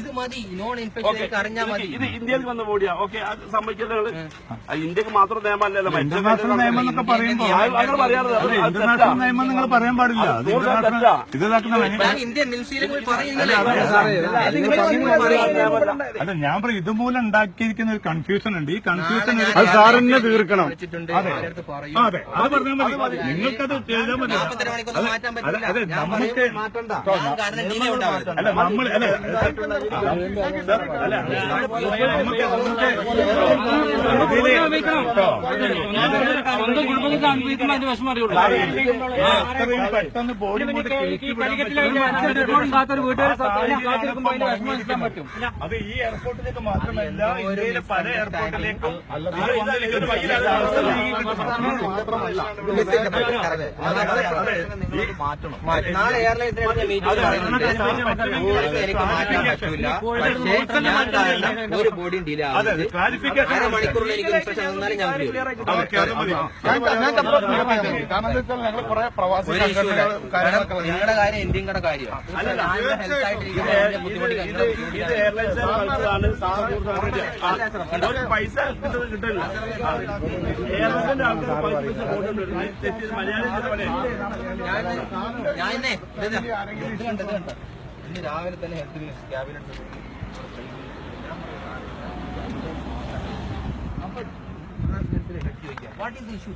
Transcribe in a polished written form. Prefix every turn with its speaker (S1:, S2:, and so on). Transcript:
S1: ഇത് മതി, non infection അറിഞ്ഞാൽ മതി.
S2: ഇത് ഇന്ത്യയിൽ വന്ന ബോഡിയാ. ഓക്കെ, അത് സമ്മതിക്കുന്നത് ഇന്ത്യക്ക് മാത്രം നിയമമല്ലല്ലോ.
S3: ഇന്റർനാഷണൽ നിയമം എന്നൊക്കെ പറയുമ്പോൾ ഇന്റർനാഷണൽ നിയമം നിങ്ങൾ പറയാൻ പാടില്ല.
S1: ഇന്ത്യൻ മിലിറ്ററിയിൽ
S3: അല്ല, ഞാൻ പറയും ഇതുമൂലം ഉണ്ടാക്കിയിരിക്കുന്ന ഒരു കൺഫ്യൂഷൻ ഉണ്ട്. ഈ കൺഫ്യൂഷൻ
S4: സാറിനെ തീർക്കണം.
S3: അതെ, അത് പറഞ്ഞാൽ മതി. നിങ്ങൾക്കത് ചെയ്താൽ മതി. അതെ, നമുക്ക് അല്ല നമ്മൾ അല്ല പെട്ടെന്ന് ബോഡി അത് ഈ എയർപോർട്ടിലേക്ക് മാത്രമല്ല, ഇന്ത്യയിലെ പല എയർപോർട്ടിലേക്കും
S1: നാളെ എയർലൈൻസിനെ ഒരു ബോഡിയും ഡിലേ ആവും. അരമണിക്കൂറിൽ എനിക്ക് ഇൻസ്ട്രക്ഷൻ തന്നാലും ഞാൻ നിങ്ങളുടെ കാര്യം ഇന്ത്യയുടെ കാര്യം ഹെൽത്ത് ആയിട്ടിരിക്കുന്ന ബുദ്ധിമുട്ട്
S2: പൈസ കിട്ടില്ല.
S1: ഞാൻ ഇന്ന് രാവിലെ തന്നെ health cabinet what is the issue?